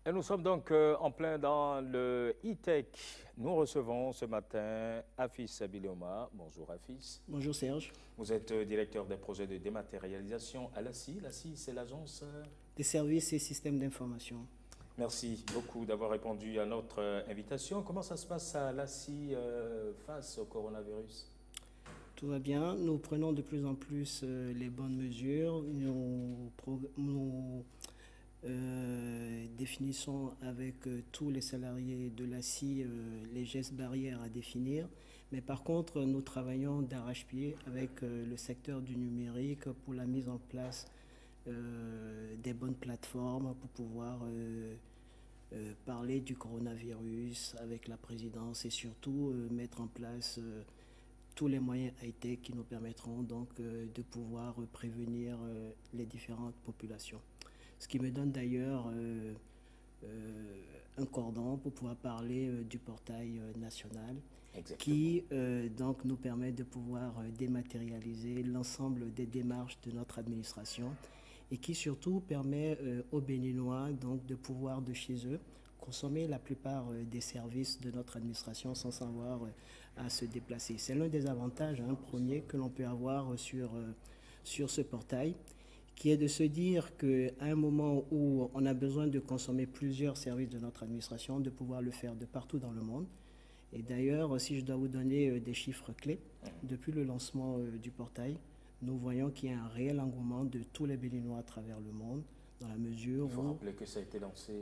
Et nous sommes donc en plein dans le e-tech. Nous recevons ce matin Afis Bilioma. Bonjour Afis. Bonjour Serge. Vous êtes directeur des projets de dématérialisation à l'ACI. L'ACI, c'est l'agence. Des services et systèmes d'information. Merci beaucoup d'avoir répondu à notre invitation. Comment ça se passe à l'ACI face au coronavirus? Tout va bien. Nous prenons de plus en plus les bonnes mesures. Nous définissons avec tous les salariés de l'ACI les gestes barrières à définir. Mais par contre, nous travaillons d'arrache-pied avec le secteur du numérique pour la mise en place des bonnes plateformes pour pouvoir parler du coronavirus avec la présidence et surtout mettre en place tous les moyens high-tech qui nous permettront donc de pouvoir prévenir les différentes populations. Ce qui me donne d'ailleurs un cordon pour pouvoir parler du portail national. Exactement. Qui donc nous permet de pouvoir dématérialiser l'ensemble des démarches de notre administration et qui surtout permet aux Béninois donc de pouvoir de chez eux consommer la plupart des services de notre administration sans avoir à se déplacer. C'est l'un des avantages premiers que l'on peut avoir sur ce portail, qui est de se dire qu'à un moment où on a besoin de consommer plusieurs services de notre administration, de pouvoir le faire de partout dans le monde. Et d'ailleurs, si je dois vous donner des chiffres clés, depuis le lancement du portail, nous voyons qu'il y a un réel engouement de tous les Béninois à travers le monde, dans la mesure où... Il faut rappeler que ça a été lancé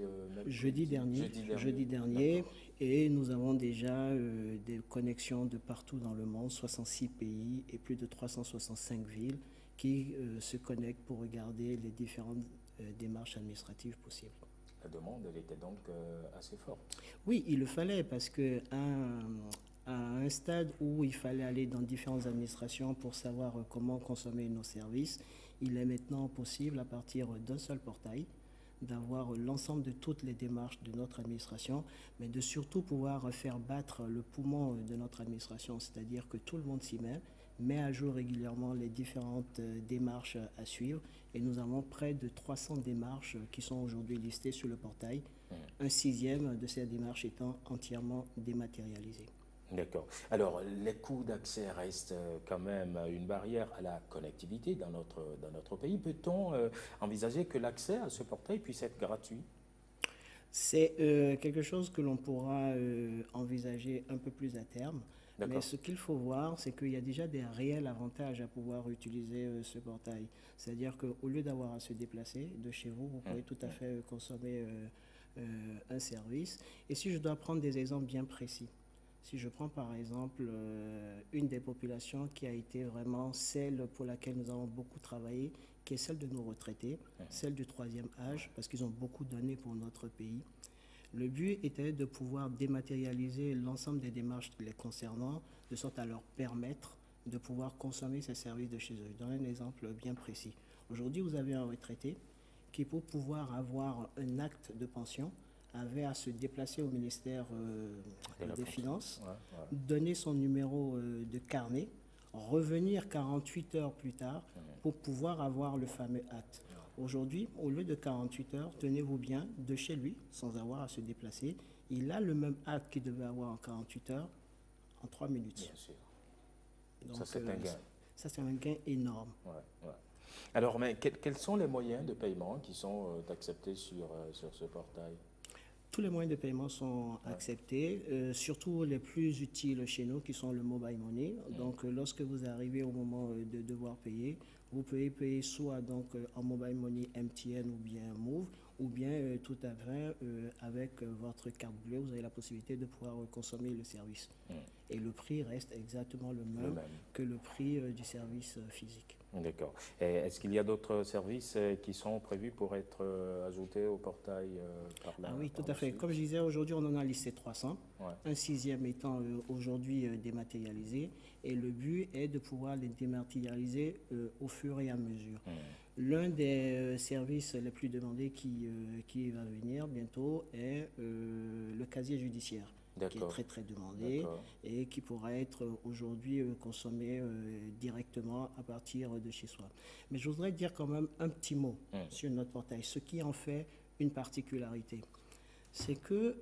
jeudi dernier, et nous avons déjà des connexions de partout dans le monde, 66 pays et plus de 365 villes qui se connectent pour regarder les différentes démarches administratives possibles. La demande, elle était donc assez forte. Oui, il le fallait parce que à un stade où il fallait aller dans différentes administrations pour savoir comment consommer nos services, il est maintenant possible à partir d'un seul portail d'avoir l'ensemble de toutes les démarches de notre administration, mais de surtout pouvoir faire battre le poumon de notre administration, c'est-à-dire que tout le monde s'y met à jour régulièrement les différentes démarches à suivre. Et nous avons près de 300 démarches qui sont aujourd'hui listées sur le portail, un sixième de ces démarches étant entièrement dématérialisées. D'accord. Alors, les coûts d'accès restent quand même une barrière à la connectivité dans notre pays. Peut-on envisager que l'accès à ce portail puisse être gratuit? C'est quelque chose que l'on pourra envisager un peu plus à terme. Mais ce qu'il faut voir, c'est qu'il y a déjà des réels avantages à pouvoir utiliser ce portail. C'est-à-dire qu'au lieu d'avoir à se déplacer de chez vous, vous pouvez tout à fait consommer un service. Et si je dois prendre des exemples bien précis, si je prends par exemple une des populations qui a été vraiment celle pour laquelle nous avons beaucoup travaillé, qui est celle de nos retraités, celle du troisième âge, parce qu'ils ont beaucoup donné pour notre pays. Le but était de pouvoir dématérialiser l'ensemble des démarches les concernant, de sorte à leur permettre de pouvoir consommer ces services de chez eux. Je donne un exemple bien précis. Aujourd'hui, vous avez un retraité qui, pour pouvoir avoir un acte de pension, avait à se déplacer au ministère des Finances, donner son numéro de carnet, revenir 48 heures plus tard pour pouvoir avoir le fameux acte. Aujourd'hui, au lieu de 48 heures, tenez-vous bien, de chez lui, sans avoir à se déplacer, il a le même acte qu'il devait avoir en 48 heures en 3 minutes. Bien sûr. Donc, ça, c'est un gain. Ça, c'est un gain énorme. Ouais. Alors, mais quels sont les moyens de paiement qui sont acceptés sur ce portail? Tous les moyens de paiement sont acceptés, surtout les plus utiles chez nous qui sont le mobile money. Donc lorsque vous arrivez au moment de devoir payer, vous pouvez payer soit donc en mobile money MTN ou bien Move, ou bien tout à fait avec votre carte bleue, vous avez la possibilité de pouvoir consommer le service. Et le prix reste exactement le même que le prix du service physique. D'accord. Est-ce qu'il y a d'autres services qui sont prévus pour être ajoutés au portail par la oui, tout à fait. Comme je disais, aujourd'hui, on en a listé 300, un sixième étant aujourd'hui dématérialisé, et le but est de pouvoir les dématérialiser au fur et à mesure. L'un des services les plus demandés qui va venir bientôt est le casier judiciaire, qui est très très demandé et qui pourra être aujourd'hui consommé directement à partir de chez soi. Mais je voudrais dire quand même un petit mot sur notre portail, ce qui en fait une particularité. C'est que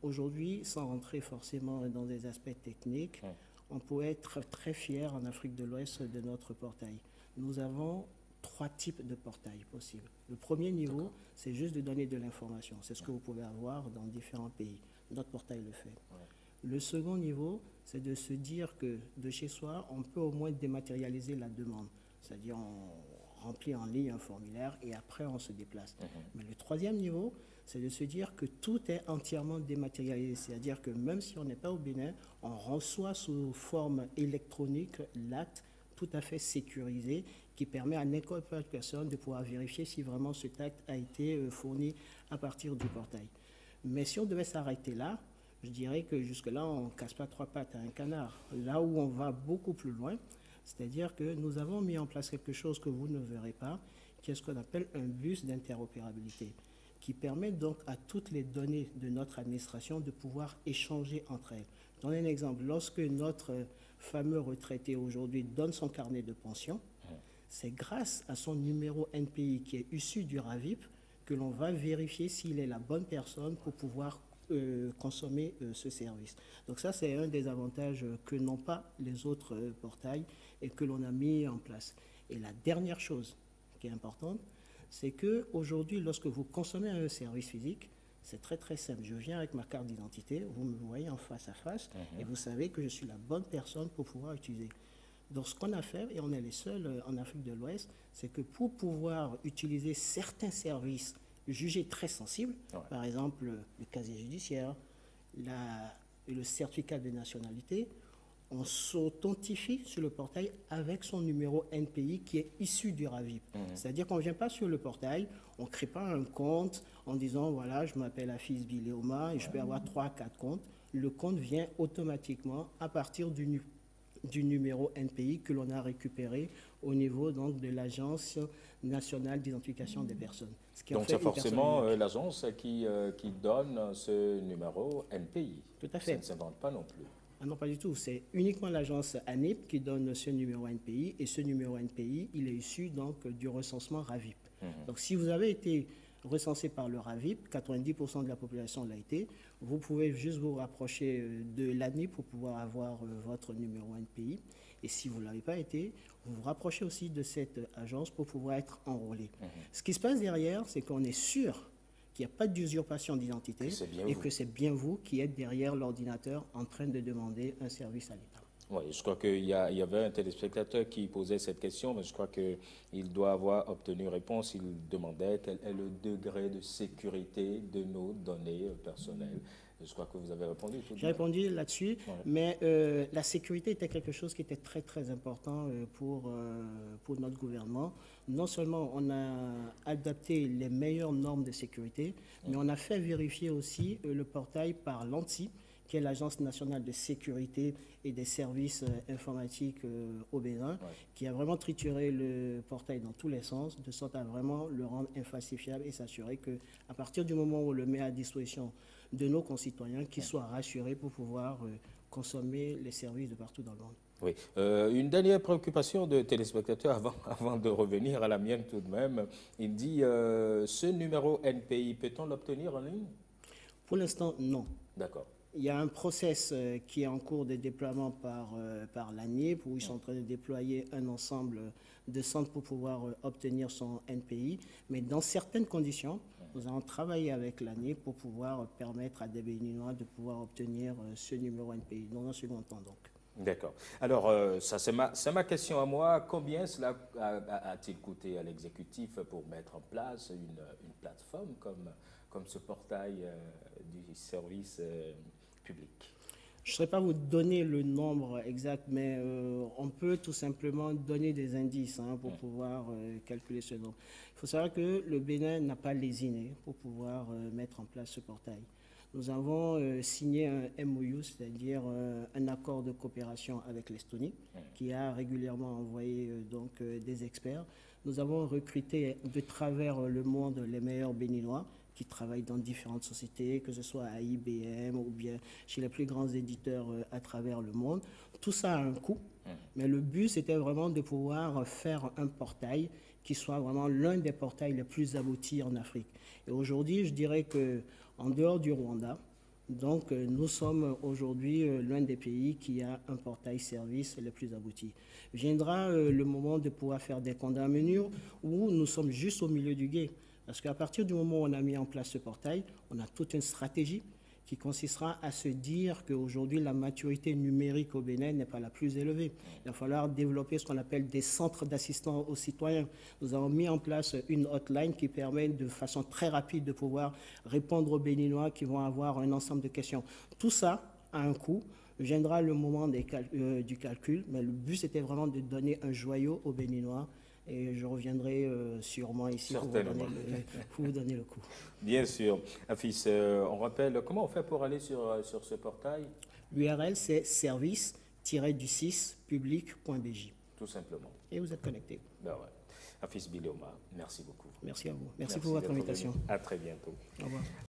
aujourd'hui, sans rentrer forcément dans des aspects techniques, on peut être très fier en Afrique de l'Ouest de notre portail. Nous avons 3 types de portails possibles. Le premier niveau, c'est juste de donner de l'information. C'est ce que vous pouvez avoir dans différents pays. Notre portail le fait. Le second niveau, c'est de se dire que de chez soi, on peut au moins dématérialiser la demande. C'est-à-dire on remplit en ligne un formulaire et après on se déplace. Mais le troisième niveau, c'est de se dire que tout est entièrement dématérialisé. C'est-à-dire que même si on n'est pas au Bénin, on reçoit sous forme électronique l'acte tout à fait sécurisé qui permet à n'importe quelle personne de pouvoir vérifier si vraiment cet acte a été fourni à partir du portail. Mais si on devait s'arrêter là, je dirais que jusque-là, on ne casse pas 3 pattes à un canard. Là où on va beaucoup plus loin, c'est-à-dire que nous avons mis en place quelque chose que vous ne verrez pas, qui est ce qu'on appelle un bus d'interopérabilité, qui permet donc à toutes les données de notre administration de pouvoir échanger entre elles. Je donne un exemple. Lorsque notre fameux retraité aujourd'hui donne son carnet de pension, c'est grâce à son numéro NPI qui est issu du RAVIP que l'on va vérifier s'il est la bonne personne pour pouvoir consommer ce service. Donc ça, c'est un des avantages que n'ont pas les autres portails et que l'on a mis en place. Et la dernière chose qui est importante, c'est qu'aujourd'hui, lorsque vous consommez un service physique, c'est très très simple. Je viens avec ma carte d'identité, vous me voyez en face à face et vous savez que je suis la bonne personne pour pouvoir utiliser. Donc ce qu'on a fait, et on est les seuls en Afrique de l'Ouest, c'est que pour pouvoir utiliser certains services jugés très sensibles, par exemple le casier judiciaire, le certificat de nationalité, on s'authentifie sur le portail avec son numéro NPI qui est issu du RAVIP. C'est-à-dire qu'on ne vient pas sur le portail, on ne crée pas un compte en disant voilà, je m'appelle Afis Biléoma et je peux avoir 3-4 comptes. Le compte vient automatiquement à partir du numéro NPI que l'on a récupéré au niveau donc, de l'Agence nationale d'identification des personnes. Donc c'est forcément l'agence qui donne ce numéro NPI. Tout à fait. Ça ne s'invente pas non plus. Ah non, pas du tout. C'est uniquement l'agence ANIP qui donne ce numéro NPI et ce numéro NPI, il est issu donc du recensement RAVIP. Donc si vous avez été recensé par le RAVIP, 90% de la population l'a été, vous pouvez juste vous rapprocher de l'ANIP pour pouvoir avoir votre numéro NPI. Et si vous ne l'avez pas été, vous vous rapprochez aussi de cette agence pour pouvoir être enrôlé. Ce qui se passe derrière, c'est qu'on est sûr qu'il n'y a pas d'usurpation d'identité et que c'est bien vous qui êtes derrière l'ordinateur en train de demander un service à l'État. Oui, je crois qu'il y avait un téléspectateur qui posait cette question, mais je crois qu'il doit avoir obtenu réponse. Il demandait quel est le degré de sécurité de nos données personnelles. Je crois que vous avez répondu. J'ai répondu là-dessus, mais la sécurité était quelque chose qui était très très important pour notre gouvernement. Non seulement on a adapté les meilleures normes de sécurité, mais on a fait vérifier aussi le portail par l'ANSSI, qui est l'Agence nationale de sécurité et des services informatiques au Bénin, qui a vraiment trituré le portail dans tous les sens, de sorte à vraiment le rendre infalsifiable et s'assurer qu'à partir du moment où on le met à disposition de nos concitoyens, qu'ils soient rassurés pour pouvoir consommer les services de partout dans le monde. Oui. Une dernière préoccupation de téléspectateurs avant de revenir à la mienne tout de même. Il dit, ce numéro NPI, peut-on l'obtenir en ligne? Pour l'instant, non. D'accord. Il y a un process qui est en cours de déploiement par l'ANIP, où ils sont en train de déployer un ensemble de centres pour pouvoir obtenir son NPI. Mais dans certaines conditions, nous allons travailler avec l'ANIP pour pouvoir permettre à des Béninois de pouvoir obtenir ce numéro NPI, dans un second temps donc. D'accord. Alors, ça c'est ma question à moi. Combien cela a-t-il coûté à l'exécutif pour mettre en place une plateforme comme ce portail du service public? Je ne saurais pas vous donner le nombre exact, mais on peut tout simplement donner des indices pour pouvoir calculer ce nombre. Il faut savoir que le Bénin n'a pas lésiné pour pouvoir mettre en place ce portail. Nous avons signé un MOU, c'est-à-dire un accord de coopération avec l'Estonie, qui a régulièrement envoyé des experts. Nous avons recruté de travers le monde les meilleurs Béninois qui travaillent dans différentes sociétés, que ce soit à IBM ou bien chez les plus grands éditeurs à travers le monde. Tout ça a un coût, mais le but, c'était vraiment de pouvoir faire un portail qui soit vraiment l'un des portails les plus aboutis en Afrique. Et aujourd'hui, je dirais qu'en dehors du Rwanda, donc, nous sommes aujourd'hui l'un des pays qui a un portail service le plus abouti. Viendra le moment de pouvoir faire des condamnations où nous sommes juste au milieu du gué. Parce qu'à partir du moment où on a mis en place ce portail, on a toute une stratégie qui consistera à se dire qu'aujourd'hui, la maturité numérique au Bénin n'est pas la plus élevée. Il va falloir développer ce qu'on appelle des centres d'assistance aux citoyens. Nous avons mis en place une hotline qui permet de façon très rapide de pouvoir répondre aux Béninois qui vont avoir un ensemble de questions. Tout ça a un coût. Viendra le moment du calcul, mais le but, c'était vraiment de donner un joyau aux Béninois. Et je reviendrai sûrement ici pour vous donner le coup. Bien sûr. Afis, on rappelle, comment on fait pour aller sur ce portail? L'URL, c'est service-du6public.bj. Tout simplement. Et vous êtes connecté. Ben ouais. Afis Bilioma, merci beaucoup. Merci à vous. Merci pour votre invitation. À très bientôt. Au revoir.